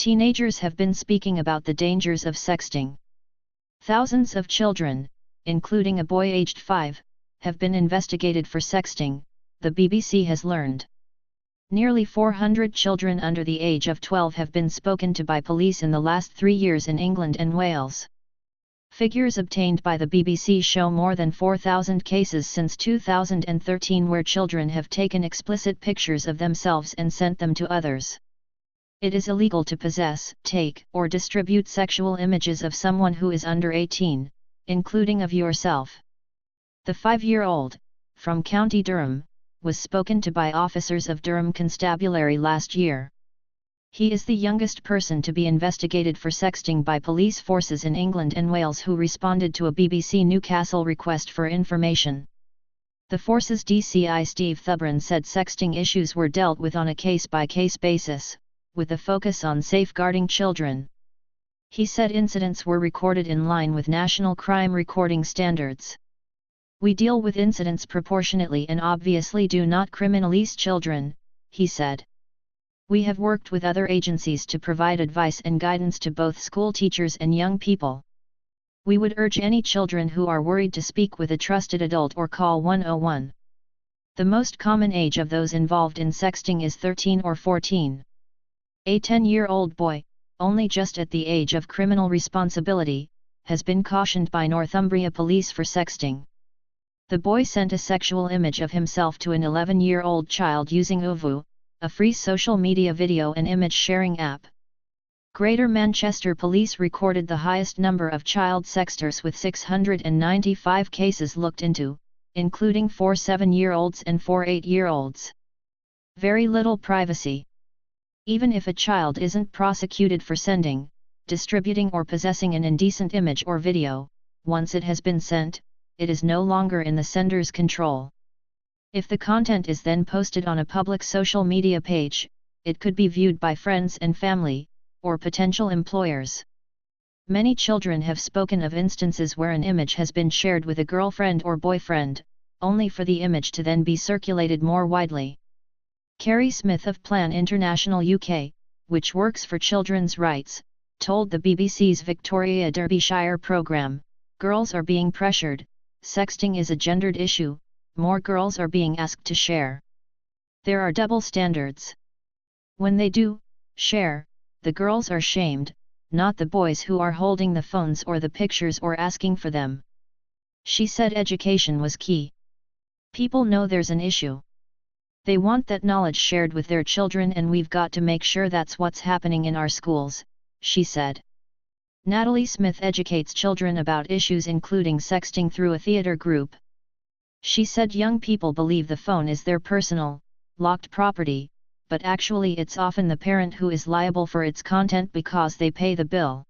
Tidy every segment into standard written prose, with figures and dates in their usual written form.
Teenagers have been speaking about the dangers of sexting. Thousands of children, including a boy aged 5, have been investigated for sexting, the BBC has learned. Nearly 400 children under the age of 12 have been spoken to by police in the last 3 years in England and Wales. Figures obtained by the BBC show more than 4,000 cases since 2013 where children have taken explicit pictures of themselves and sent them to others. It is illegal to possess, take, or distribute sexual images of someone who is under 18, including of yourself. The 5-year-old, from County Durham, was spoken to by officers of Durham Constabulary last year. He is the youngest person to be investigated for sexting by police forces in England and Wales who responded to a BBC Newcastle request for information. The force's DCI Steve Thubron said sexting issues were dealt with on a case-by-case basis, with a focus on safeguarding children. He said incidents were recorded in line with national crime recording standards. "We deal with incidents proportionately and obviously do not criminalize children," he said. "We have worked with other agencies to provide advice and guidance to both school teachers and young people. We would urge any children who are worried to speak with a trusted adult or call 101. The most common age of those involved in sexting is 13 or 14. A 10-year-old boy, only just at the age of criminal responsibility, has been cautioned by Northumbria police for sexting. The boy sent a sexual image of himself to an 11-year-old child using Ovu, a free social media video and image sharing app. Greater Manchester Police recorded the highest number of child sexters with 695 cases looked into, including 4 7-year-olds and 4 8-year-olds. Very little privacy. Even if a child isn't prosecuted for sending, distributing or possessing an indecent image or video, once it has been sent, it is no longer in the sender's control. If the content is then posted on a public social media page, it could be viewed by friends and family, or potential employers. Many children have spoken of instances where an image has been shared with a girlfriend or boyfriend, only for the image to then be circulated more widely. Kerry Smith of Plan International UK, which works for children's rights, told the BBC's Victoria Derbyshire programme, "Girls are being pressured, sexting is a gendered issue, more girls are being asked to share. There are double standards. When they do share, the girls are shamed, not the boys who are holding the phones or the pictures or asking for them." She said education was key. "People know there's an issue. They want that knowledge shared with their children and we've got to make sure that's what's happening in our schools," she said. Natalie Smith educates children about issues including sexting through a theatre group. She said young people believe the phone is their personal, locked property, but actually it's often the parent who is liable for its content because they pay the bill.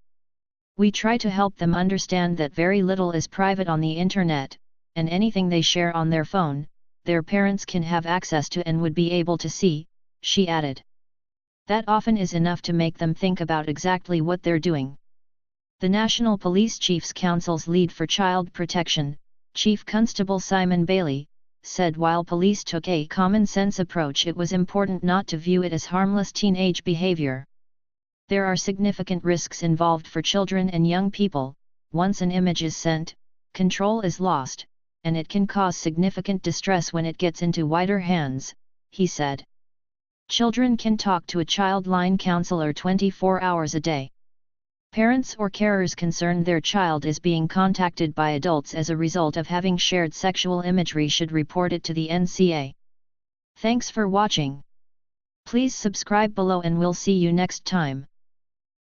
"We try to help them understand that very little is private on the internet, and anything they share on their phone, their parents can have access to and would be able to see," she added. "That often is enough to make them think about exactly what they're doing." The National Police Chiefs Council's lead for child protection, Chief Constable Simon Bailey, said while police took a common-sense approach, it was important not to view it as harmless teenage behavior. "There are significant risks involved for children and young people. Once an image is sent, control is lost, and it can cause significant distress when it gets into wider hands," he said. Children can talk to a child line counselor 24 hours a day. Parents or carers concerned their child is being contacted by adults as a result of having shared sexual imagery should report it to the NCA. Thanks for watching. Please subscribe below and we'll see you next time.